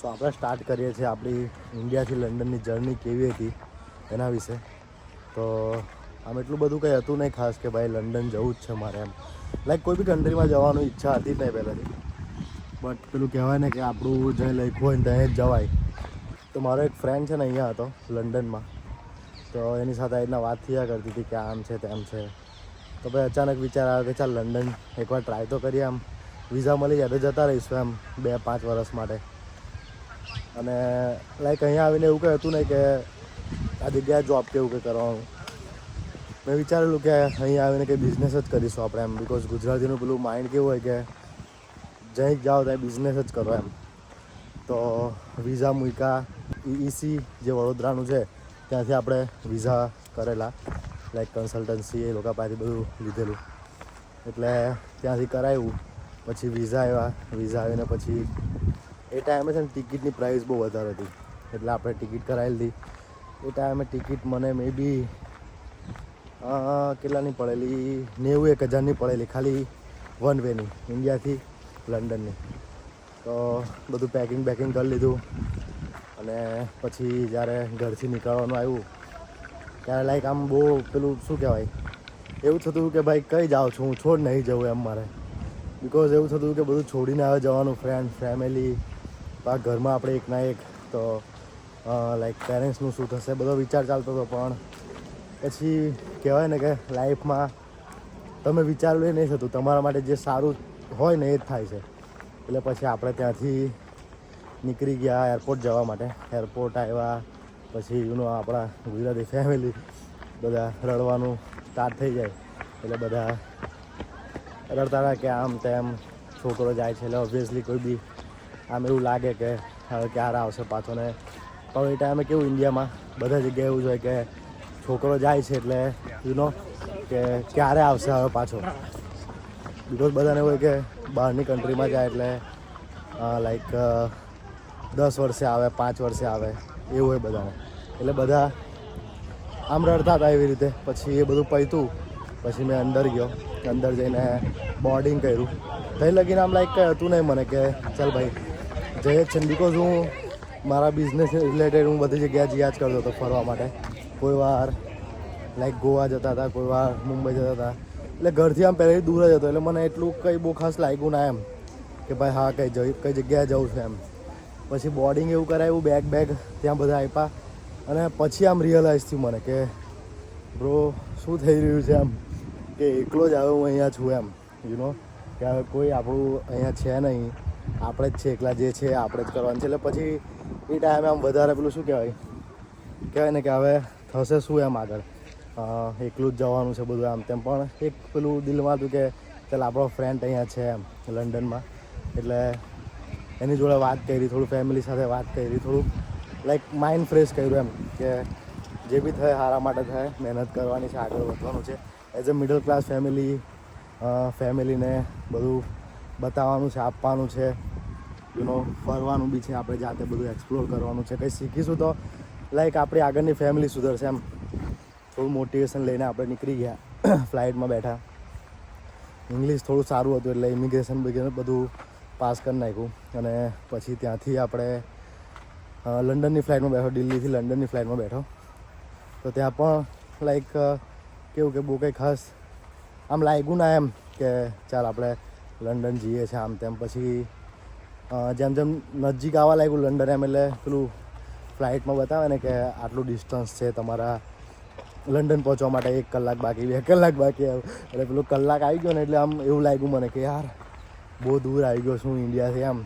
તો આપણે સ્ટાર્ટ કરીએ છીએ આપણી ઇન્ડિયાથી લંડનની જર્ની કેવી હતી એના વિશે. તો આમ એટલું બધું કંઈ હતું નહીં ખાસ કે ભાઈ લંડન જવું જ છે મારે એમ. લાઈક કોઈ બી કન્ટ્રીમાં જવાની ઈચ્છા હતી જ નહીં પહેલાંથી, બટ પેલું કહેવાય ને કે આપણું જે લખ્યું હોય ને ત્યાં જ જવાય. તો મારો એક ફ્રેન્ડ છે ને અહીંયા હતો લંડનમાં, તો એની સાથે આ રીતના વાત થયા કરતી હતી કે આમ છે તેમ છે. તો ભાઈ અચાનક વિચાર આવ્યો કે ચાલ લંડન એકવાર ટ્રાય તો કરીએ. આમ વિઝા મળી જાય તો જતા રહીશું એમ 2-5 વર્ષ માટે. અને લાઈક અહીંયા આવીને એવું કંઈ હતું નહીં કે આ જગ્યાએ જોબ કે એવું કંઈ કરવાનું. મેં વિચારેલું કે અહીંયા આવીને કંઈ બિઝનેસ જ કરીશું આપણે એમ, બિકોઝ ગુજરાતીનું પેલું માઇન્ડ કેવું હોય કે જ્યાં જાઓ ત્યાં બિઝનેસ જ કરો એમ. તો વિઝા મૂક્યા EEC જે વડોદરાનું છે ત્યાંથી આપણે વિઝા કરેલા, લાઈક કન્સલ્ટન્સી એ લોકો પાસેથી બધું લીધેલું. એટલે ત્યાંથી કરાવ્યું, પછી વિઝા આવ્યા. વિઝા આવીને પછી એ ટાઈમે છે ને ટિકિટની પ્રાઇસ બહુ વધારે હતી, એટલે આપણે ટિકિટ કરાવી લીધી. એ ટાઈમે ટિકિટ મને મે બી કેટલાની પડેલી, 91,000ની પડેલી, ખાલી વન વેની, ઇન્ડિયાથી લંડનની. તો બધું પેકિંગ કરી લીધું. અને પછી જ્યારે ઘરથી નીકળવાનું આવ્યું ત્યારે લાઈક આમ બહુ પેલું શું કહેવાય, એવું થતું કે ભાઈ કઈ જાઉં છું હું, છોડ નહીં જવું એમ મારે. બિકોઝ એવું થતું કે બધું છોડીને આવે જવાનું, ફ્રેન્ડ ફેમિલી, ઘરમાં આપણે એકના એક. તો લાઈક પેરેન્ટ્સનું શું થશે બધો વિચાર ચાલતો હતો. પણ પછી કહેવાય ને કે લાઈફમાં તમે વિચારેલું એ નહીં થતું, તમારા માટે જે સારું હોય ને એ જ થાય છે. એટલે પછી આપણે ત્યાંથી નીકળી ગયા એરપોર્ટ જવા માટે. એરપોર્ટ આવ્યા પછી આપણા ગુજરાતી ફેમિલી બધા રડવાનું સ્ટાર્ટ થઈ જાય. એટલે બધા રડતા હતા કે આમ તેમ છોકરો જાય છે. એટલે ઓબ્વિયસલી કોઈ બી આમ એવું લાગે કે હવે ક્યારે આવશે પાછો. ને પણ એ ટાઈમે કેવું ઇન્ડિયામાં બધા જગ્યાએ એવું જ હોય કે છોકરો જાય છે એટલે કે ક્યારે આવશે હવે પાછો. બિકોઝ બધાને હોય કે બહારની કન્ટ્રીમાં જાય એટલે લાઈક 10 વર્ષે આવે, 5 વર્ષે આવે, એવું હોય બધાને. એટલે બધા આમ રડતા હતા એવી રીતે. પછી એ બધું પત્યું પછી મેં અંદર ગયો. અંદર જઈને બોર્ડિંગ કર્યું. તઈ લગીને આમ લાઈક કંઈ હતું નહીં મને કે ચાલ ભાઈ જઈએ જ છે. બિકોઝ હું મારા બિઝનેસ રિલેટેડ હું બધી જગ્યાએ જ્યાં જ કરતો હતો ફરવા માટે. કોઈ વાર લાઈક ગોવા જતા હતા, કોઈ વાર મુંબઈ જતા હતા. એટલે ઘરથી આમ પહેલેથી દૂર જ હતો. એટલે મને એટલું કંઈ બહુ ખાસ લાગ્યું ના એમ કે ભાઈ હા કઈ જગ્યાએ જવું છે એમ. પછી બોર્ડિંગ એવું કરાવ્યું, બેગ ત્યાં બધા આપ્યા. અને પછી આમ રિયલાઇઝ થયું મને કે બ્રો શું થઈ રહ્યું છે એમ, કે એકલો જ આવ્યો હું અહીંયા છું એમ. કે હવે કોઈ આપણું અહીંયા છે નહીં, આપણે જ છે એકલા, જે છે આપણે જ કરવાનું છે. એટલે પછી એ ટાઈમે આમ વધારે પેલું શું કહેવાય ને કે હવે થશે શું એમ આગળ, એકલું જ જવાનું છે બધું આમ તેમ. પણ એક પેલું દિલમાં હતું કે ચાલ આપણો ફ્રેન્ડ અહીંયા છે એમ લંડનમાં. એટલે એની જોડે વાત કરી, થોડું ફેમિલી સાથે વાત કરી, થોડુંક લાઈક માઇન્ડ ફ્રેશ કર્યું એમ કે જે બી થાય સારા માટે થાય, મહેનત કરવાની છે, આગળ વધવાનું છે. એઝ અ મિડલ ક્લાસ ફેમિલીને બધું બતાવવાનું છે, આપવાનું છે, ફરવાનું બી છે, આપણે જાતે બધું એક્સપ્લોર કરવાનું છે. કંઈ શીખીશું તો લાઈક આપણી આગળની ફેમિલી સુધરશે એમ. થોડું મોટિવેશન લઈને આપણે નીકળી ગયા. ફ્લાઇટમાં બેઠા. ઇંગ્લિશ થોડું સારું હતું એટલે ઇમિગ્રેશન બધું પાસ કરી નાખ્યું. અને પછી ત્યાંથી આપણે લંડનની ફ્લાઇટમાં બેઠો, દિલ્હીથી લંડનની ફ્લાઇટમાં બેઠો. તો ત્યાં પણ લાઈક કેવું કે બહુ કંઈ ખાસ આમ લાગ્યું ના એમ કે ચાલ આપણે લંડન જઈએ છીએ આમ તેમ. પછી જેમ નજીક આવવા લાગ્યું લંડન એમ, એટલે પેલું ફ્લાઇટમાં બતાવે ને કે આટલું ડિસ્ટન્સ છે તમારા લંડન પહોંચવા માટે, 1 કલાક બાકી, 2 કલાક બાકી. એટલે પેલું કલાક આવી ગયો ને એટલે આમ એવું લાગ્યું મને કે યાર બહુ દૂર આવી ગયો છું ઇન્ડિયાથી. આમ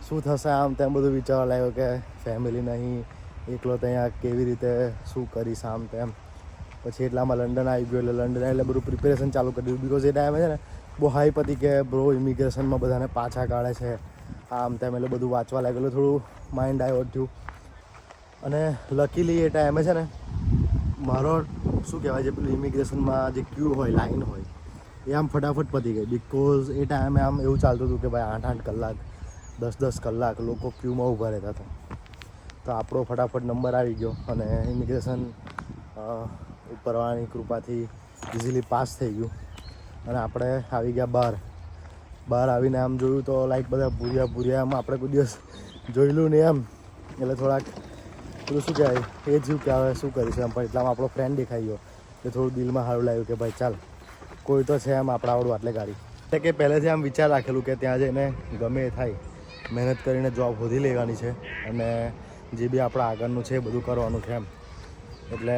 શું થશે આમ તેમ બધું વિચારવા લાગ્યો કે ફેમિલી નહીં, એકલો ત્યાં કેવી રીતે શું કરીશ આમ તેમ. પછી એટલામાં લંડન આવી ગયો. એટલે લંડન એટલે બધું પ્રિપેરેશન ચાલુ કરી દીધું. બિકોઝ એ ટાઈમે છે ને બહુ હાઈપ હતી કે બ્રો ઇમિગ્રેશનમાં બધાને પાછા કાઢે છે આમ તેમ. એટલે બધું વાંચવા લાગેલું, થોડું માઇન્ડ ડાયવર્ટ થયું. અને લકીલી એ ટાઈમે છે ને મારો શું કહેવાય, જે પેલું ઇમિગ્રેશનમાં જે ક્યુ હોય, લાઈન હોય, એ આમ ફટાફટ પતી ગઈ. બિકોઝ એ ટાઈમે આમ એવું ચાલતું હતું કે ભાઈ 8-8 કલાક, 10-10 કલાક લોકો ક્યુમાં ઊભા રહેતા હતા. તો આપણો ફટાફટ નંબર આવી ગયો અને ઇમિગ્રેશન ઉપરવાળાની કૃપાથી ઇઝીલી પાસ થઈ ગયું. અને આપણે આવી ગયા બહાર આવીને આમ જોયું તો લાઈક બધા ભૂર્યા આમ આપણે કોઈ દિવસ જોયેલું નહીં એમ, એટલે થોડાક પેલું શું કહેવાય એ જીવ કે હવે શું કરીશું એમ. પણ એટલામાં આપણો ફ્રેન્ડ દેખાઈ ગયો એટલે થોડું દિલમાં સારું લાગ્યું કે ભાઈ ચાલ કોઈ તો છે એમ આપણાવાળું આટલે ગાડી. એટલે કે પહેલેથી આમ વિચાર રાખેલું કે ત્યાં જઈને ગમે એ થાય મહેનત કરીને જોબ શોધી લેવાની છે અને જે બી આપણા આગળનું છે એ બધું કરવાનું છે એમ. એટલે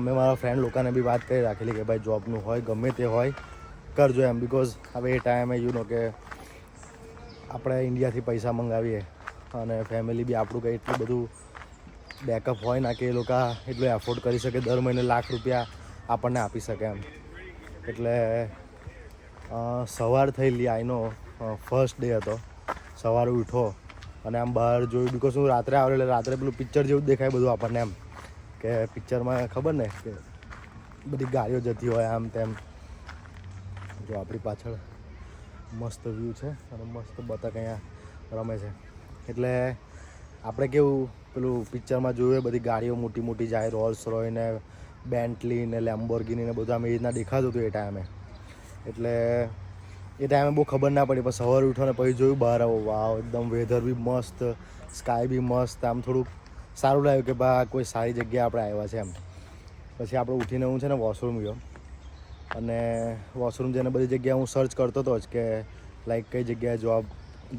મેં મારા ફ્રેન્ડ લોકોને બી વાત કરી રાખેલી કે ભાઈ જોબનું હોય ગમે તે હોય કરજો એમ. બિકોઝ હવે એ ટાઈમે કે આપણે ઇન્ડિયાથી પૈસા મંગાવીએ અને ફેમિલી બી આપણું કંઈ એટલું બધું બેકઅપ હોય ના કે એ લોકો એટલું એફોર્ડ કરી શકે દર મહિને લાખ રૂપિયા આપણને આપી શકે એમ. એટલે સવાર થયેલી આઈનો ફર્સ્ટ ડે હતો. સવારે ઉઠો અને આમ બહાર જોયું બિકોઝ હું રાત્રે આવેલો એટલે રાત્રે પેલું પિક્ચર જેવું જ દેખાય બધું આપણને એમ કે પિક્ચરમાં ખબર ને કે બધી ગાડીઓ જતી હોય આમ તેમ. જો આપણી પાછળ મસ્ત વ્યૂ છે અને મસ્ત બતક અહીંયા રમે છે. એટલે આપણે કેવું પેલું પિક્ચરમાં જોયું બધી ગાડીઓ મોટી મોટી જાય રોલ્સ રોય ને બેન્ટલી ને લેમ્બોર્ગિની ને બધું આમ એ રીતના દેખાતું હતું એ ટાઈમે. એટલે એ ટાઈમે બહુ ખબર ના પડી. પણ સવારે ઉઠો ને પછી જોયું બહાર આવો વાવ એકદમ વેધર બી મસ્ત, સ્કાય બી મસ્ત. આમ થોડુંક સારું લાગ્યું કે ભાઈ કોઈ સારી જગ્યાએ આપણે આવ્યા છે એમ. પછી આપણે ઉઠીને હું છે ને વોશરૂમ ગયો અને વોશરૂમ જઈને બધી જગ્યાએ હું સર્ચ કરતો હતો જ કે લાઈક કઈ જગ્યાએ જોબ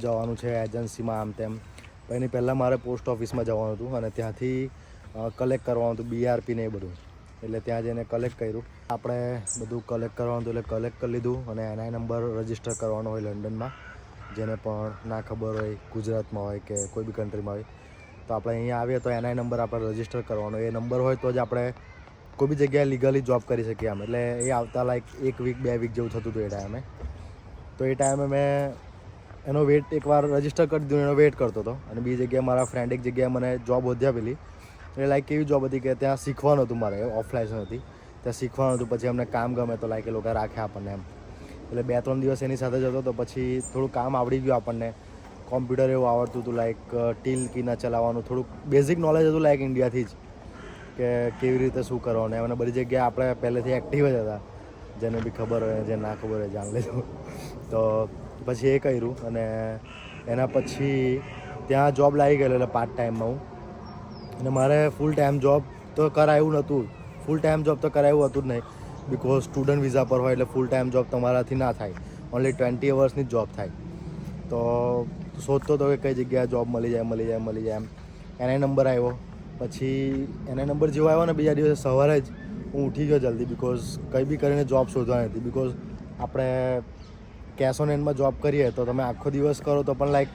જવાનું છે એજન્સીમાં આમ તેમ. પણ એની પહેલાં મારે પોસ્ટ ઓફિસમાં જવાનું હતું અને ત્યાંથી કલેક્ટ કરવાનું હતું BRP ને એ બધું. એટલે ત્યાં જઈને કલેક્ટ કર્યું. આપણે બધું કલેક્ટ કરવાનું હતું એટલે કલેક્ટ કરી લીધું અને NI નંબર રજિસ્ટર કરવાનો હોય લંડનમાં. જેને પણ ના ખબર હોય ગુજરાતમાં હોય કે કોઈ બી કન્ટ્રીમાં હોય તો આપણે અહીંયા આવીએ તો NI નંબર આપણે રજિસ્ટર કરવાનો. એ નંબર હોય તો જ આપણે કોઈ બી જગ્યાએ લીગલી જોબ કરી શકીએ આમ. એટલે એ આવતા લાઈક 1 વીક 2 વીક જેવું થતું હતું એ ટાઈમે. તો એ ટાઈમે મેં એનો વેટ એકવાર રજિસ્ટર કરી દીધું, એનો વેટ કરતો હતો. અને બીજી જગ્યાએ મારા ફ્રેન્ડ એક જગ્યાએ મને જોબ વધ્યા પેલી એટલે લાઈક કેવી જોબ હતી કે ત્યાં શીખવાનું હતું મારે, ઓફલાઈન હતી ત્યાં શીખવાનું હતું. પછી અમને કામ ગમે તો લાઈક એ લોકો રાખ્યા આપણને એમ. એટલે 2-3 દિવસ એની સાથે જતો હતો. પછી થોડું કામ આવડી ગયું આપણને. કોમ્પ્યુટર એવું આવડતું હતું લાઈક ટીલ કીના ચલાવવાનું, થોડુંક બેઝિક નોલેજ હતું લાઈક ઇન્ડિયાથી જ કે કેવી રીતે શું કરવાનું એમ. અને બધી જગ્યાએ આપણે પહેલેથી એક્ટિવ જ હતા. જેને બી ખબર હોય જે ના ખબર હોય જાણ લેજો. તો પછી એ કર્યું અને એના પછી ત્યાં જોબ લાગી ગયેલો એટલે પાર્ટ ટાઈમમાં હું. અને મારે ફૂલ ટાઈમ જોબ તો કરાયું નહોતું. ફૂલ ટાઈમ જોબ તો કરાયું હતું જ નહીં બિકોઝ સ્ટુડન્ટ વિઝા પર હોય એટલે ફૂલ ટાઈમ જોબ તમારાથી ના થાય. ઓનલી 20 અવર્સની જ જોબ થાય. તો શોધતો હતો કે કઈ જગ્યાએ જોબ મળી જાય એમ. NI નંબર આવ્યો. પછી NI નંબર જેવો આવ્યો ને બીજા દિવસે સવારે જ હું ઉઠી ગયો જલ્દી બિકોઝ કંઈ બી કરીને જોબ શોધવાની હતી. બિકોઝ આપણે કેશ ઓન હેન્ડમાં જોબ કરીએ તો તમે આખો દિવસ કરો તો પણ લાઈક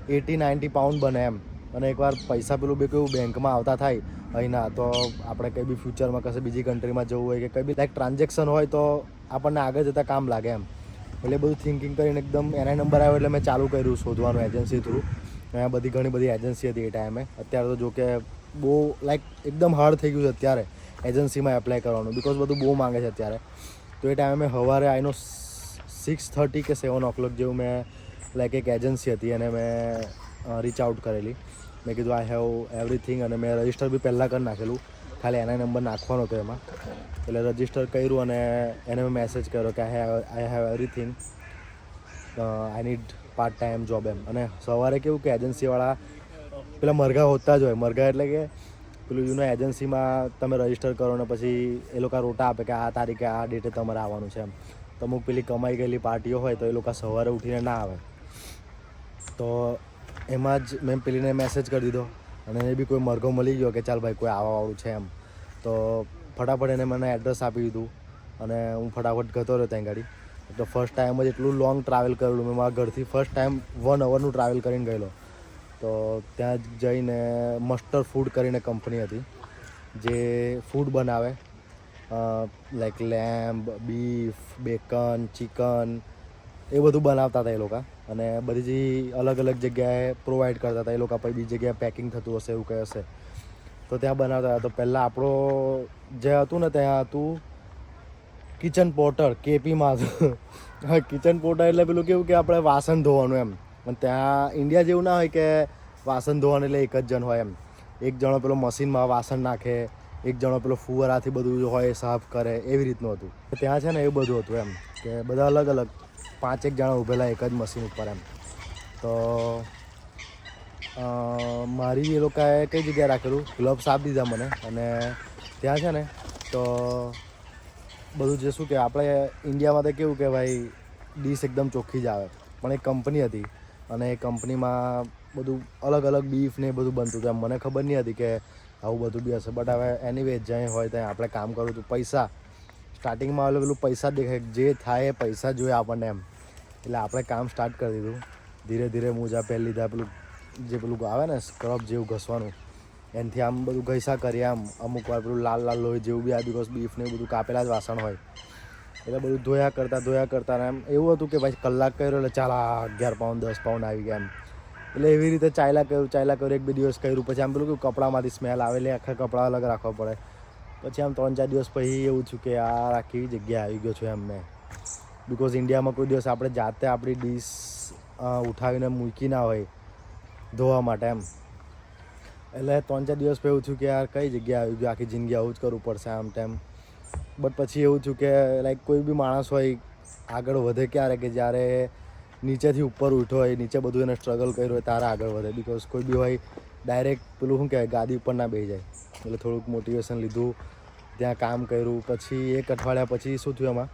80-90 પાઉન્ડ બને એમ. અને એકવાર પૈસા પેલું બી કેવું બેંકમાં આવતા થાય અહીંના તો આપણે કંઈ બી ફ્યુચરમાં કશે બીજી કન્ટ્રીમાં જવું હોય કે કંઈ બી લાઈક ટ્રાન્ઝેક્શન હોય તો આપણને આગળ જતાં કામ લાગે એમ. એટલે બધું થિંકિંગ કરીને એકદમ NI નંબર આવ્યો એટલે મેં ચાલુ કર્યું શોધવાનું એજન્સી થ્રુ. અહીંયા ઘણી બધી એજન્સી હતી એ ટાઈમે. અત્યારે તો જો કે બહુ લાઈક એકદમ હાર્ડ થઈ ગયું છે અત્યારે એજન્સીમાં એપ્લાય કરવાનું બિકોઝ બધું બહુ માંગે છે અત્યારે. તો એ ટાઈમે મેં સવારે આઈનો 6:30 કે 7 o'clock જેવું મેં લાઈક એક એજન્સી હતી અને મેં રીચ આઉટ કરેલી. મેં કીધું આઈ હેવ એવરીથિંગ અને મેં રજિસ્ટર બી પહેલાં કરી નાખેલું. ખાલી NI નંબર નાખવાનો હતો એમાં. એટલે રજિસ્ટર કર્યું અને એને મેં મેસેજ કર્યો કે I have everything, I need part time job એમ. અને સવારે કેવું કે એજન્સીવાળા પેલા મરઘા હોતા જ હોય. મરઘા એટલે કે પેલું એજન્સીમાં તમે રજિસ્ટર કરો ને પછી એ લોકો રોટા આપે કે આ તારીખે આ ડેટે તમારે આવવાનું છે એમ. તો અમુક પેલી કમાઈ ગયેલી પાર્ટીઓ હોય તો એ લોકો સવારે ઉઠીને ના આવે. તો એમાં જ મેં પેલીને મેસેજ કરી દીધો અને એને બી કોઈ મરઘો મળી ગયો કે ચાલ ભાઈ કોઈ આવવાવાળું છે એમ. તો ફટાફટ એને મને એડ્રેસ આપી દીધું અને હું ફટાફટ જતો રહ્યો ત્યાં ગાડી. તો ફર્સ્ટ ટાઈમ જ એટલું લોંગ ટ્રાવેલ કરેલું મેં મારા ઘરથી. ફર્સ્ટ ટાઈમ 1 hourનું ટ્રાવેલ કરીને ગયેલો. તો ત્યાં જઈને મસ્ટર ફૂડ કરીને કંપની હતી જે ફૂડ બનાવે like lamb, beef, bacon, chicken એ બધું બનાવતા હતા એ લોકો. અને બધી અલગ અલગ જગ્યાએ પ્રોવાઈડ કરતા હતા એ લોકો. પછી બીજી જગ્યાએ પેકિંગ થતું હશે એવું કંઈ હશે તો ત્યાં બનાવતા હતા. તો પહેલાં આપણો જે હતું ને ત્યાં હતું કિચન પોર્ટર KPમાં હતું. હા, કિચન પોર્ટર એટલે પેલું કેવું કે આપણે વાસણ ધોવાનું એમ. અને ત્યાં ઇન્ડિયા જેવું ના હોય કે વાસણ ધોવાનું એટલે એક જ જણ હોય એમ. એક જણો પેલો મશીનમાં વાસણ નાખે, એક જણો પેલો ફુવારાથી બધું હોય સાફ કરે, એવી રીતનું હતું. ત્યાં છે ને એવું બધું હતું એમ કે બધા અલગ અલગ 5-1 જણા ઊભેલા એક જ મશીન ઉપર એમ. તો મારી એ લોકોએ કઈ જગ્યાએ રાખેલું, ગ્લવ્સ આપી દીધા મને. અને ત્યાં છે ને તો બધું જે શું કે આપણે ઇન્ડિયામાં તો કેવું કે ભાઈ ડીશ એકદમ ચોખ્ખી જ આવે, પણ એક કંપની હતી અને એ કંપનીમાં બધું અલગ અલગ બીફ ને એ બધું બનતું હતું. મને ખબર નહીં હતી કે આવું બધું બી હશે. બટ હવે એનીવે જ્યાં હોય ત્યાં આપણે કામ કરવું હતું. પૈસા સ્ટાર્ટિંગમાં એટલે પેલું પૈસા દેખાય, જે થાય એ પૈસા જોઈએ આપણને એમ. એટલે આપણે કામ સ્ટાર્ટ કરી દીધું. ધીરે ધીરે મોજા પહેરી લીધા, પેલું આવે ને સ્ક્રબ જેવું ઘસવાનું, એનાથી આમ બધું ઘસા કરીએ. આમ અમુક વાર પેલું લાલ લાલ લોહી જેવું બી આ બિકોઝ બીફ ને બધું કાપેલા જ વાસણ હોય એટલે બધું ધોયા કરતા ને એમ એવું હતું કે ભાઈ કલાક કર્યો એટલે ચાલ 11 પાઉન્ડ 10 પાઉન્ડ આવી ગયા એમ. એટલે એવી રીતે ચાલ્યા કર્યું 1-2 દિવસ કર્યું. પછી આમ પેલું કે કપડામાંથી સ્મેલ આવે એટલે આખા કપડાં અલગ રાખવા પડે. પછી આમ 3-4 દિવસ પછી એવું થયું કે યાર આ કેવી જગ્યાએ આવી ગયો છું એમ મેં. બિકોઝ ઇન્ડિયામાં કોઈ દિવસ આપણે જાતે આપણી ડીશ ઉઠાવીને મૂકી ના હોય ધોવા માટે એમ. એટલે 3-4 દિવસ પછી એવું થયું કે યાર કઈ જગ્યાએ આવી ગયું, આખી જિંદગી આવું જ કરવું પડશે આમ તેમ. બટ પછી એવું થયું કે લાઈક કોઈ બી માણસ હોય આગળ વધે ક્યારે કે જ્યારે નીચેથી ઉપર ઉઠ્યો હોય, નીચે બધું એને સ્ટ્રગલ કર્યું હોય ત્યારે આગળ વધે. બિકોઝ કોઈ બી હોય ડાયરેક્ટ પેલું શું કહેવાય ગાદી ઉપર ના બેસી જાય. એટલે થોડુંક મોટિવેશન લીધું, ત્યાં કામ કર્યું. પછી 1 અઠવાડિયા પછી શું થયું એમાં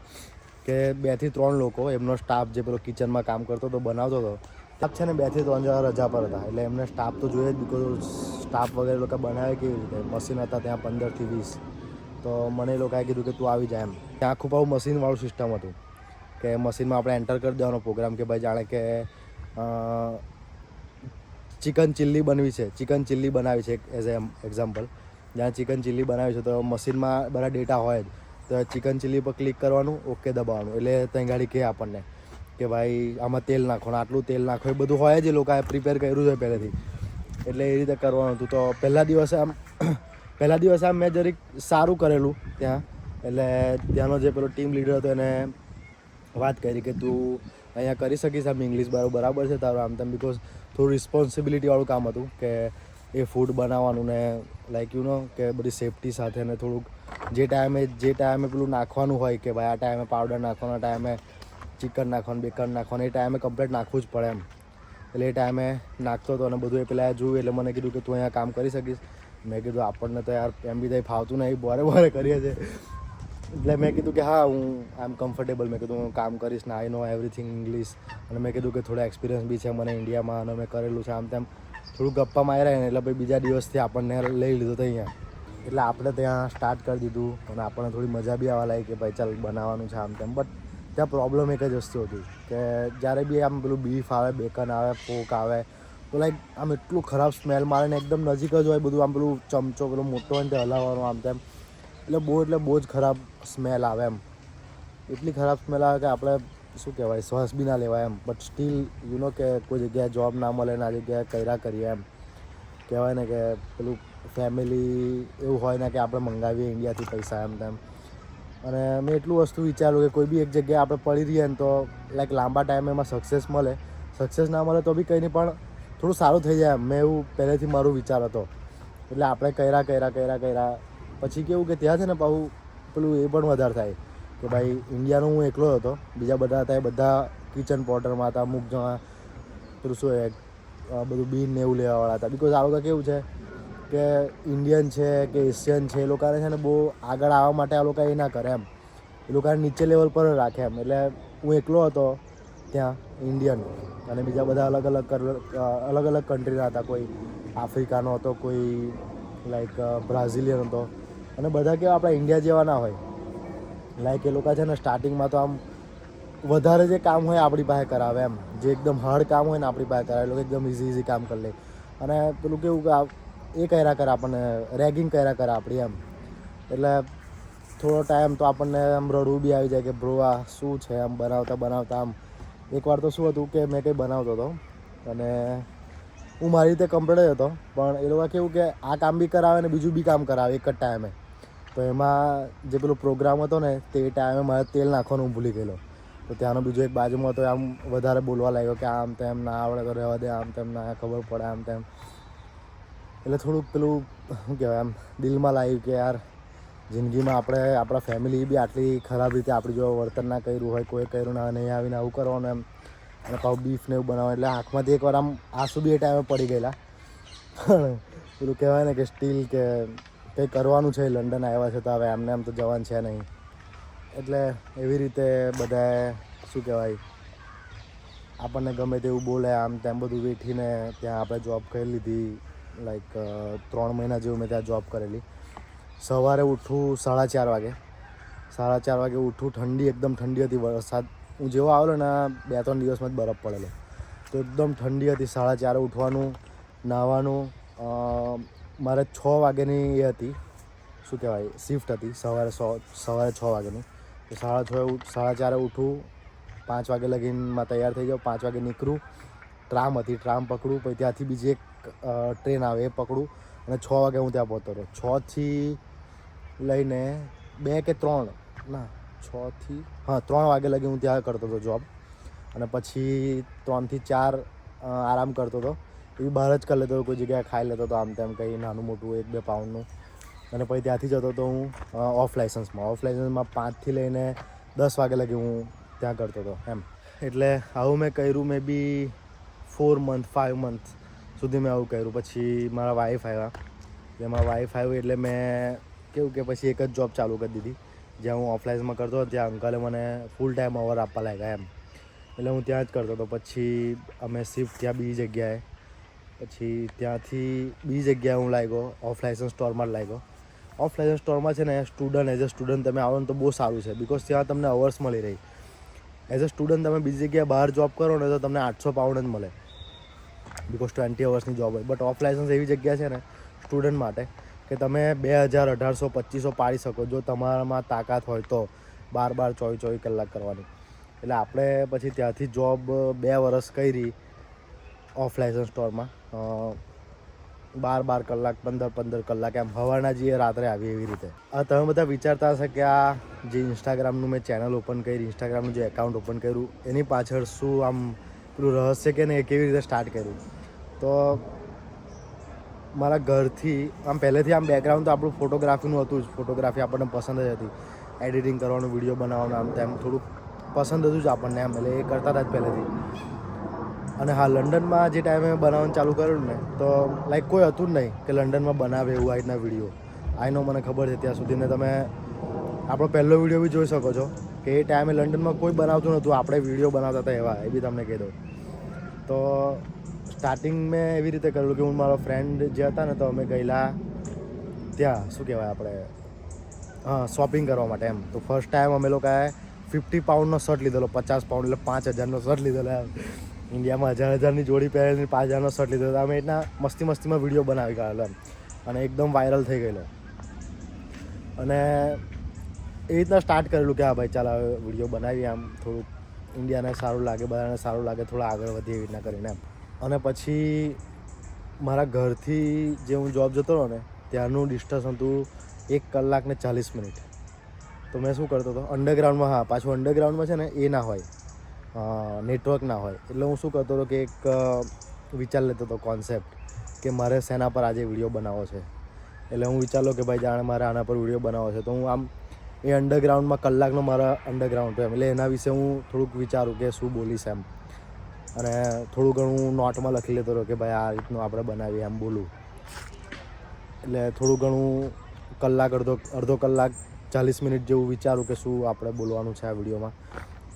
કે 2 થી 3 લોકો, એમનો સ્ટાફ જે પેલો કિચનમાં કામ કરતો હતો, બનાવતો હતો, સ્ટાફ છે ને 2 થી 3 જણા રજા પર હતા. એટલે એમને સ્ટાફ તો જોઈએ જ, બિકોઝ સ્ટાફ વગેરે લોકો બનાવે કેવી રીતે. મશીન હતા ત્યાં 15 થી 20. તો મને એ લોકોએ કીધું કે તું આવી જાય એમ. ત્યાં આખું પાવું મશીનવાળું સિસ્ટમ હતું કે મશીનમાં આપણે એન્ટર કરી દેવાનો પ્રોગ્રામ કે ભાઈ જાણે કે ચિકન ચીલ્લી બનાવી છે એઝ એક્ઝામ્પલ. જ્યાં ચિકન ચીલ્લી બનાવી છે તો મશીનમાં બધા ડેટા હોય જ. તો ચિકન ચીલ્લી પર ક્લિક કરવાનું, ઓકે દબાવવાનું, એટલે ત્યાં ગાડી કહે આપણને કે ભાઈ આમાં તેલ નાખવાનું, આટલું તેલ નાખો, એ બધું હોય જ. એ લોકોએ પ્રિપેર કર્યું છે પહેલેથી. એટલે એ રીતે કરવાનું હતું. તો પહેલા દિવસે આમ મેં જરીક સારું કરેલું ત્યાં. એટલે ત્યાંનો જે પેલો ટીમ લીડર હતો એને વાત કરી કે તું અહીંયા કરી શકીશ, આમ ઇંગ્લિશ બરાબર છે તારું આમ તેમ. બિકોઝ થોડું રિસ્પોન્સિબિલિટીવાળું કામ હતું કે એ ફૂડ બનાવવાનું ને લાઈક કે બધી સેફટી સાથે ને થોડુંક જે ટાઈમે પેલું નાખવાનું હોય કે ભાઈ આ ટાઈમે પાવડર નાખવાનો, ટાઈમે ચિકન નાખવાનું, બેકન નાખવાનું, એ ટાઈમે કમ્પ્લીટ નાખવું જ પડે એમ. એટલે એ ટાઈમે નાખતો હતો અને બધું એ પેલા જોયું. એટલે મને કીધું કે તું અહીંયા કામ કરી શકીશ. મેં કીધું આપણને તો યાર એમ બી કંઈ ફાવતું નહીં, બોરે કરીએ છીએ. એટલે મેં કીધું કે હા હું આઈ એમ કમ્ફર્ટેબલ. મેં કીધું હું કામ કરીશ ને, આઈ નો એવરીથિંગ ઇંગ્લિશ. અને મેં કીધું કે થોડા એક્સપિરિયન્સ બી છે મને ઇન્ડિયામાં અને મેં કરેલું છે આમ તેમ. થોડું ગપ્પા માર્યા ને એટલે પછી બીજા દિવસથી આપણને લઈ લીધું તો અહીંયા. એટલે આપણે ત્યાં સ્ટાર્ટ કરી દીધું અને આપણને થોડી મજા બી આવવા લાગી કે ભાઈ ચાલ બનાવવાનું છે આમ તેમ. બટ ત્યાં પ્રોબ્લેમ એક જ વસ્તુ હતી કે જ્યારે બી આમ પેલું બીફ આવે, બેકન આવે, પોક આવે તો લાઈક આમ એટલું ખરાબ સ્મેલ મારે ને એકદમ નજીક જ હોય બધું. આમ પેલું ચમચો પેલો મોટો હોય ને તે હલાવવાનું આમ તેમ. એટલે બહુ જ ખરાબ સ્મેલ આવે એમ. એટલી ખરાબ સ્મેલ આવે કે આપણે શું કહેવાય શ્વાસ બી ના લેવાય એમ. બટ સ્ટીલ કે કોઈ જગ્યાએ જોબ ના મળે ને આ જગ્યાએ કર્યા કરીએ એમ. કહેવાય ને કે પેલું ફેમિલી એવું હોય ને કે આપણે મંગાવીએ ઇન્ડિયાથી પૈસા એમ તેમ. અને મેં એટલું વસ્તુ વિચાર્યું કે કોઈ બી એક જગ્યાએ આપણે પડી રહીએ ને તો લાઈક લાંબા ટાઈમે એમાં સક્સેસ મળે. સક્સેસ ના મળે તો બી કંઈ નહીં, પણ થોડું સારું થઈ જાય એમ. મેં એવું પહેલેથી મારું વિચાર હતો. એટલે આપણે કર્યા. પછી કેવું કે ત્યાં છે ને પાછું પેલું એ પણ વધારે થાય કે ભાઈ ઇન્ડિયાનો હું એકલો હતો, બીજા બધા હતા એ બધા કિચન પોર્ટરમાં હતા. અમુક જણા પેલું શું બધું બીન ને એવું લેવાવાળા હતા. બિકોઝ આ લોકો કેવું છે કે ઇન્ડિયન છે કે એશિયન છે, એ લોકોને છે ને બહુ આગળ આવવા માટે આ લોકો એ ના કરે એમ. એ લોકોને નીચે લેવલ પર રાખે એમ. એટલે હું એકલો હતો ત્યાં ઇન્ડિયન અને બીજા બધા અલગ અલગ કન્ટ્રીના હતા. કોઈ આફ્રિકાનો હતો, કોઈ લાઈક બ્રાઝિલિયન હતો. અને બધા કેવા આપણા ઇન્ડિયા જેવા ના હોય. લાઈક એ લોકો છે ને સ્ટાર્ટિંગમાં તો આમ વધારે જે કામ હોય આપણી પાસે કરાવે એમ. જે એકદમ હાર્ડ કામ હોય ને આપણી પાસે કરાવે. એ લોકો એકદમ ઇઝી કામ કરી લે. અને પેલું કેવું કે એ કર્યા કરે આપણને, રેગિંગ કર્યા કરે આપણી એમ. એટલે થોડો ટાઈમ તો આપણને આમ રડવું બી આવી જાય કે બ્રો આ શું છે આમ બનાવતા આમ. એકવાર તો શું હતું કે મેં કંઈ બનાવતો હતો અને હું મારી રીતે કમ્પ્લીટ જ હતો, પણ એ લોકો કેવું કે આ કામ બી કરાવે ને બીજું બી કામ કરાવે એક જ ટાઈમે. તો એમાં જે પેલો પ્રોગ્રામ હતો ને તે ટાઈમે મારે તેલ નાખવાનું હું ભૂલી ગયેલો. તો ત્યાંનો બીજો એક બાજુમાં હતો, આમ વધારે બોલવા લાગ્યો કે આમ તેમ ના આવડે તો રહેવા દે, આમ તેમ ના ખબર પડે આમ તેમ. એટલે થોડુંક પેલું શું કહેવાય આમ દિલમાં લાગ્યું કે યાર જિંદગીમાં આપણે આપણા ફેમિલી બી આટલી ખરાબ રીતે આપણી જો વર્તન ના કર્યું હોય, કોઈ કર્યું ના નહીં આવીને આવું કરવાનું એમ. અને પાછું બીફ ને એવું બનાવવાનું, એટલે આંખમાંથી એકવાર આમ આંસુ બી એ ટાઈમે પડી ગયેલા. પણ પેલું કહેવાય ને કે સ્ટીલ કે કંઈ કરવાનું છે, લંડન આવ્યા છે તો હવે એમને એમ તો જવાનું છે નહીં. એટલે એવી રીતે બધાએ શું કહેવાય આપણને ગમે તેવું બોલે આમ તેમ બધું વેઠીને ત્યાં આપણે જોબ કરી લીધી. લાઈક 3 મહિના જેવું મેં ત્યાં જોબ કરેલી. સવારે ઉઠું 4:30 વાગે. 4:30 વાગે ઉઠું, ઠંડી એકદમ ઠંડી હતી. વરસાદ હું જેવો આવેલો ને 2-3 દિવસમાં જ બરફ પડેલો, તો એકદમ ઠંડી હતી. 4:30 ઉઠવાનું, નાહવાનું. મારે 6 વાગ્યાની એ હતી, શું કહેવાય શિફ્ટ હતી, સવારે 6 વાગ્યાની. તો 4:30 ઉઠું, 5 વાગે લગીનમાં તૈયાર થઈ જાઉં. 5 વાગે નીકળું, ટ્રામ હતી, ટ્રામ પકડું, પછી ત્યાંથી બીજી એક ટ્રેન આવે એ પકડું, અને 6 વાગે હું ત્યાં પહોંચતો હતો. 6 થી લઈને 2 કે 3 ના 6 થી 3 વાગે લગી હું ત્યાં કરતો હતો જોબ. અને પછી 3 થી 4 આરામ કરતો હતો. એ બહાર જ કરી લેતો હતો, કોઈ જગ્યાએ ખાઈ લેતો હતો, આમ તેમ કંઈ નાનું મોટું 1-2 પાઉન્ડનું. અને પછી ત્યાંથી જતો હતો હું ઓફ લાઇસન્સમાં. 5 થી લઈને 10 વાગે લગી હું ત્યાં કરતો હતો એમ. એટલે આવું મેં કર્યું, મે બી 4 મંથ 5 મંથ સુધી મેં આવું કર્યું. પછી મારા વાઈફ આવ્યા. એટલે મેં કેવું કે પછી એક જ જોબ ચાલુ કરી દીધી. જ્યાં હું ઓફલાઇનમાં કરતો હતો ત્યાં અંકલે મને ફૂલ ટાઈમ અવર આપવા લાગ્યા એમ. એટલે હું ત્યાં જ કરતો હતો. પછી અમે શિફ્ટ ત્યાં બીજી જગ્યાએ. પછી ત્યાંથી બીજી જગ્યાએ હું લાગ્યો, ઓફ લાઇસન્સ સ્ટોરમાં જ લાગ્યો. ઓફ લાઇસન્સ સ્ટોરમાં છે ને એઝ અ સ્ટુડન્ટ તમે આવો ને તો બહુ સારું છે, બિકોઝ ત્યાં તમને અવર્સ મળી રહી. એઝ અ સ્ટુડન્ટ તમે બીજી જગ્યાએ બહાર જોબ કરો ને તો તમને 800 પાઉન્ડ જ મળે, બિકોઝ 20 અવર્સની જોબ હોય. બટ ઓફ લાઇસન્સ એવી જગ્યા છે ને સ્ટુડન્ટ માટે કે તમે 2000, 1800, 2500 પાડી શકો જો તમારામાં તાકાત હોય તો, 12 24 કલાક કરવાની. એટલે આપણે પછી ત્યાંથી જોબ 2 વર્ષ કરી ઓફ લાઇસન્સ સ્ટોરમાં. 12 કલાક, 15 કલાક એમ, સવારના જઈએ રાત્રે આવીએ એવી રીતે. તમે બધા વિચારતા હશે કે આ જે ઇન્સ્ટાગ્રામનું મેં ચેનલ ઓપન કરી, ઇન્સ્ટાગ્રામનું જે એકાઉન્ટ ઓપન કર્યું એની પાછળ શું આમ પેલું રહસ્ય કે ને એ કેવી રીતે સ્ટાર્ટ કર્યું. તો મારા ઘરથી આમ પહેલેથી આમ બેકગ્રાઉન્ડ તો આપણું ફોટોગ્રાફીનું હતું જ. ફોટોગ્રાફી આપણને પસંદ જ હતી, એડિટિંગ કરવાનું, વિડીયો બનાવવાનું, આમ તેમ થોડુંક પસંદ હતું જ આપણને એમ. એટલે એ કરતા હતા જ પહેલેથી. અને હા, લંડનમાં જે ટાઈમે બનાવવાનું ચાલુ કર્યું ને તો લાઈક કોઈ હતું જ નહીં કે લંડનમાં બનાવે એવું આ રીતના વિડીયો. આઈનો મને ખબર છે ત્યાં સુધીને તમે આપણો પહેલો વિડીયો બી જોઈ શકો છો કે એ ટાઈમે લંડનમાં કોઈ બનાવતું નહોતું, આપણે વિડીયો બનાવતા હતા એવા. એ બી તમને કહી દઉં. તો સ્ટાર્ટિંગ મેં એવી રીતે કરેલું કે હું મારો ફ્રેન્ડ જે હતા ને તો અમે ગયેલા ત્યાં શું કહેવાય આપણે શોપિંગ કરવા માટે એમ. તો ફર્સ્ટ ટાઈમ અમે લોકોએ 50 પાઉન્ડનો શર્ટ લીધેલો, 50 પાઉન્ડ એટલે 5000નો શર્ટ લીધેલો એમ. ઇન્ડિયામાં 1000ની જોડી પહેરેલી 5000નો શર્ટ લીધો હતો. અમે એટલા મસ્તીમાં વિડીયો બનાવી કાઢેલો એમ, અને એકદમ વાયરલ થઈ ગયેલો. અને એ રીતના સ્ટાર્ટ કરેલું કે હા ભાઈ ચાલ હવે વિડીયો બનાવીએ, આમ થોડુંક ઇન્ડિયાને સારું લાગે, બધાને સારું લાગે, થોડા આગળ વધીએ એવી રીતના કરીને એમ. અને પછી મારા ઘરથી જે હું જોબ જતો રહ્યો ને ત્યાંનું ડિસ્ટન્સ હતું 1 કલાક ને 40 મિનિટ. તો મેં શું કરતો હતો અંડરગ્રાઉન્ડમાં, હા પાછું અંડરગ્રાઉન્ડમાં છે ને એ ના હોય, નેટવર્ક ના હોય. એટલે હું શું કરતો હતો કે એક વિચાર લેતો હતો કોન્સેપ્ટ કે મારે શેના પર આજે વિડીયો બનાવવો છે. એટલે હું વિચારો કે ભાઈ જાણે મારે આના પર વિડીયો બનાવવો છે તો હું આમ એ અંડરગ્રાઉન્ડમાં કલાકનો મારા અંડરગ્રાઉન્ડ એમ, એટલે એના વિશે હું થોડુંક વિચારું કે શું બોલીશ એમ. અને થોડું ઘણું નોટમાં લખી લેતો હતો કે ભાઈ આ રીતનું આપણે બનાવીએ એમ બોલું. એટલે થોડું ઘણું કલાક, અડધો કલાક 40 મિનિટ જેવું વિચારું કે શું આપણે બોલવાનું છે આ વિડીયોમાં.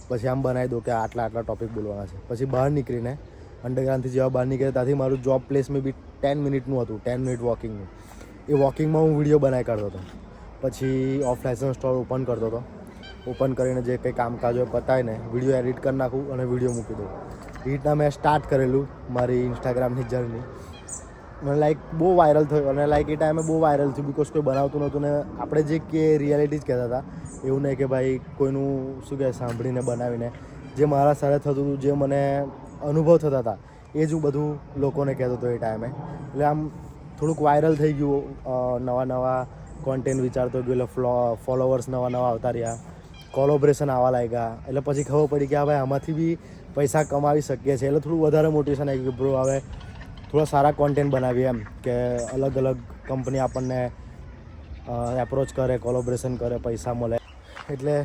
પછી આમ બનાવી દો કે આટલા ટોપિક બોલવાના છે. પછી બહાર નીકળીને અંડરગ્રાઉન્ડથી જેવા બહાર નીકળે ત્યાંથી મારું જોબ પ્લેસ મેં બી 10 મિનિટનું હતું, 10 મિનિટ વોકિંગનું. એ વોકિંગમાં હું વિડીયો બનાવી કાઢતો હતો. પછી ઓફ લાઇસન્સ સ્ટોર ઓપન કરતો હતો. ઓપન કરીને જે કંઈ કામકાજ હોય પતાવીને વિડીયો એડિટ કરી નાખું અને વિડીયો મૂકી દઉં. એ રીતના મેં સ્ટાર્ટ કરેલું મારી ઇન્સ્ટાગ્રામની જર્ની. મને લાઈક બહુ વાયરલ થયું, અને લાઈક એ ટાઈમે બહુ વાયરલ થયું બિકોઝ કોઈ બનાવતું નહોતું. ને આપણે જે કે રિયાલિટી જ કહેતા હતા, એવું નહીં કે ભાઈ કોઈનું શું કહે સાંભળીને બનાવીને. જે મારા સાથે થતું હતું, જે મને અનુભવ થતા હતા એ જ હું બધું લોકોને કહેતો હતો એ ટાઈમે. એટલે આમ થોડુંક વાયરલ થઈ ગયું, નવા કોન્ટેન્ટ વિચારતો ગયો, એટલે ફોલોવર્સ નવા આવતા રહ્યા, કોલોબ્રેશન આવવા લાગ્યા. એટલે પછી ખબર પડી કે હા ભાઈ આમાંથી બી પૈસા કમાવી શકીએ છીએ. એટલે થોડું વધારે મોટિવેશન આવી ગયું, બ્રો હવે થોડા સારા કોન્ટેન્ટ બનાવીએ એમ, કે અલગ અલગ કંપની આપણને એપ્રોચ કરે, કોલોબ્રેશન કરે, પૈસા મળે. એટલે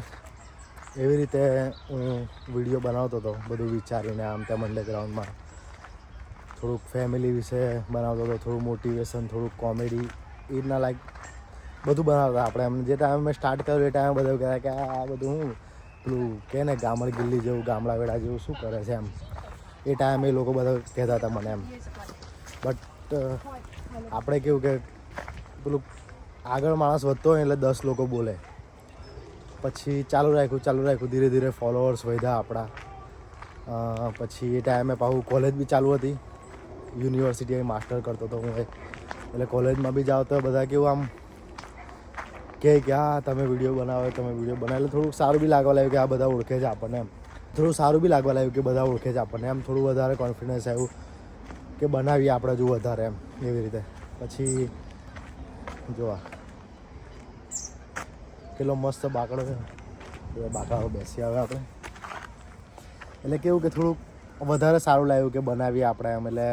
એવી રીતે હું વિડીયો બનાવતો હતો, બધું વિચારીને આમ તેમ અંડરગ્રાઉન્ડમાં. થોડુંક ફેમિલી વિશે બનાવતો હતો, થોડું મોટિવેશન, થોડુંક કોમેડી, એ રીતના લાઈક બધું બનાવતા આપણે. એમ જે ટાઈમે મેં સ્ટાર્ટ કર્યું એ ટાઈમે બધા કહેતા કે આ બધું હું પેલું કહે ને ગામડ ગિલ્લી જેવું, ગામડા વેડા જેવું શું કરે છે એમ. એ ટાઈમે એ લોકો બધા કહેતા હતા મને એમ. બટ આપણે કેવું કે પેલું આગળ માણસ વધતો હોય એટલે 10 લોકો બોલે. પછી ચાલુ રાખ્યું, ધીરે ધીરે ફોલોઅર્સ વધ્યા આપણા. પછી એ ટાઈમે પાછું કોલેજ બી ચાલુ હતી, યુનિવર્સિટી માસ્ટર કરતો હતો હું. એટલે કોલેજમાં બી જાઓ તો બધા કેવું આમ કે હા તમે વિડીયો બનાવો એટલે થોડુંક સારું બી લાગવા લાગ્યું કે આ બધા ઓળખે છે આપણને એમ. થોડું ઓળખે છે આપણને એમ. થોડું વધારે કોન્ફિડન્સ આવ્યું કે બનાવીએ આપણે જો વધારે એમ, એવી રીતે. પછી જોવા કેટલો મસ્ત બાકડો છે, એ બાકડો બેસી આવે આપણે. એટલે કેવું કે થોડુંક વધારે સારું લાગ્યું કે બનાવીએ આપણે એમ. એટલે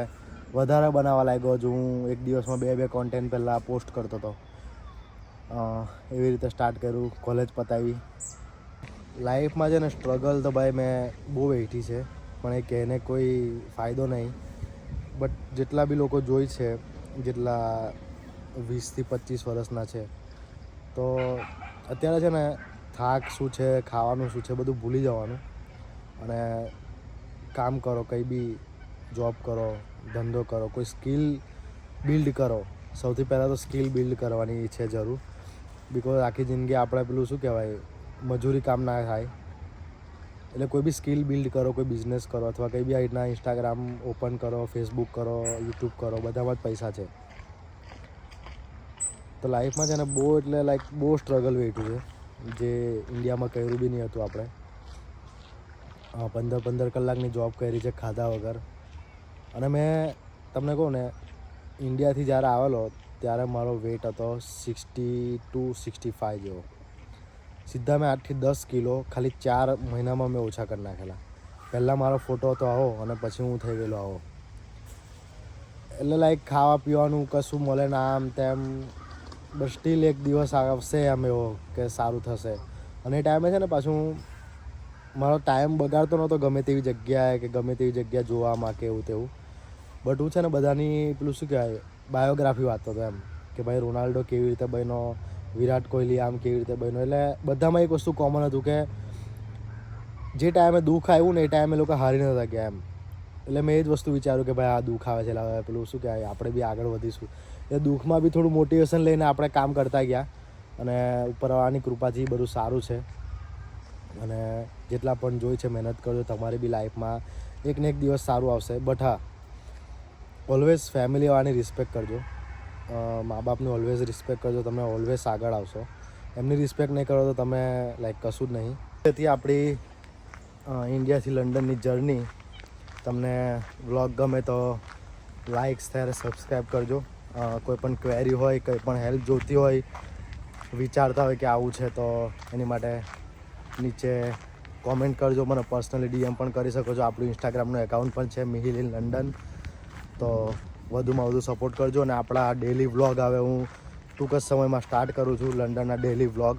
વધારે બનાવવા લાગ્યો. જો હું એક દિવસમાં 2 કોન્ટેન્ટ પહેલાં પોસ્ટ કરતો હતો. એવી રીતે સ્ટાર્ટ કર્યું, કોલેજ પતાવી. લાઈફમાં છે ને સ્ટ્રગલ તો ભાઈ મેં બહુ વેઠી છે, પણ એ કહેને કોઈ ફાયદો નહીં. બટ જેટલા બી લોકો જોઈ છે, જેટલા 20 થી 25 વર્ષના છે, તો અત્યારે છે ને થાક શું છે, ખાવાનું શું છે, બધું ભૂલી જવાનું અને કામ કરો, કંઈ બી જોબ કરો, ધંધો કરો, કોઈ સ્કિલ બિલ્ડ કરો. સૌથી પહેલાં તો સ્કિલ બિલ્ડ કરવાની છે જરૂર. બિકોઝ આખી જિંદગી આપણે પેલું શું કહેવાય મજૂરી કામ ના થાય. એટલે કોઈ બી સ્કિલ બિલ્ડ કરો, કોઈ બિઝનેસ કરો, અથવા કંઈ બી આ રીતના ઇન્સ્ટાગ્રામ ઓપન કરો, ફેસબુક કરો, યુટ્યુબ કરો, બધામાં જ પૈસા છે. તો લાઈફમાં છે ને બહુ સ્ટ્રગલ વેઠ્યું છે, જે ઇન્ડિયામાં કર્યું બી નહીં હતું આપણે. 15 કલાકની જોબ કરી છે ખાધા વગર. અને મેં તમને કહું ને, ઇન્ડિયાથી જ્યારે આવેલો ત્યારે મારો વેટ હતો 60 to 65 જેવો. સીધા મેં 8 થી 10 કિલો ખાલી 4 મહિનામાં મેં ઓછા કરી નાખેલા. પહેલાં મારો ફોટો હતો આવો અને પછી હું થઈ ગયેલો આવો. એટલે લાઈક ખાવા પીવાનું કશું મળે ના, આમ તેમ. બટ સ્ટીલ એક દિવસ આવશે એમ એવો કે સારું થશે. અને એ ટાઈમે છે ને પાછું મારો ટાઈમ બગાડતો નહોતો ગમે તેવી જગ્યાએ કે ગમે તેવી જગ્યા જોવામાં કે એવું તેવું. બટ હું છે ને બધાની પેલું શું કહેવાય બાયોગ્રાફી વાંચતો હતો એમ, કે ભાઈ રોનાલ્ડો કેવી રીતે બન્યો, વિરાટ કોહલી આમ કેવી રીતે બન્યો. એટલે બધામાં એક વસ્તુ કોમન હતું કે જે ટાઈમે દુઃખ આવ્યું ને એ ટાઈમે લોકો હારી નહોતા ગયા એમ. એટલે મેં એ જ વસ્તુ વિચાર્યું કે ભાઈ આ દુઃખ આવે છે, એટલે પેલું શું કહેવાય આપણે બી આગળ વધીશું. એ દુઃખમાં બી થોડું મોટિવેશન લઈને આપણે કામ કરતા ગયા. અને ઉપરવાળાની કૃપાથી બધું સારું છે. અને જેટલા પણ જોઈ છે મહેનત કરજો, તમારી બી લાઈફમાં એક ને એક દિવસ સારું આવશે. બટ હા, ઓલવેઝ ફેમિલીવાળાની રિસ્પેક્ટ કરજો, મા બાપની ઓલવેઝ રિસ્પેક્ટ કરજો. તમે ઓલવેઝ આગળ આવશો. એમની રિસ્પેક્ટ નહીં કરો તો તમે લાઈક કશું જ નહીં. તેથી આપણી ઇન્ડિયાથી લંડનની જર્ની તમને વ્લોગ ગમે તો લાઈક, શેર, સબસ્ક્રાઈબ કરજો. કોઈ પણ ક્વેરી હોય, કંઈ પણ હેલ્પ જોઈતી હોય, વિચારતા હોય કે આવું છે, તો એની માટે નીચે કોમેન્ટ કરજો. મને પર્સનલી DM પણ કરી શકો છો. આપણું ઇન્સ્ટાગ્રામનું એકાઉન્ટ પણ છે, મિહિલ ઇન લંડન. તો વધુમાં વધુ સપોર્ટ કરજો. અને આપણા ડેલી વ્લોગ હવે હું ટૂંક જ સમયમાં સ્ટાર્ટ કરું છું, લંડનના ડેલી વ્લોગ.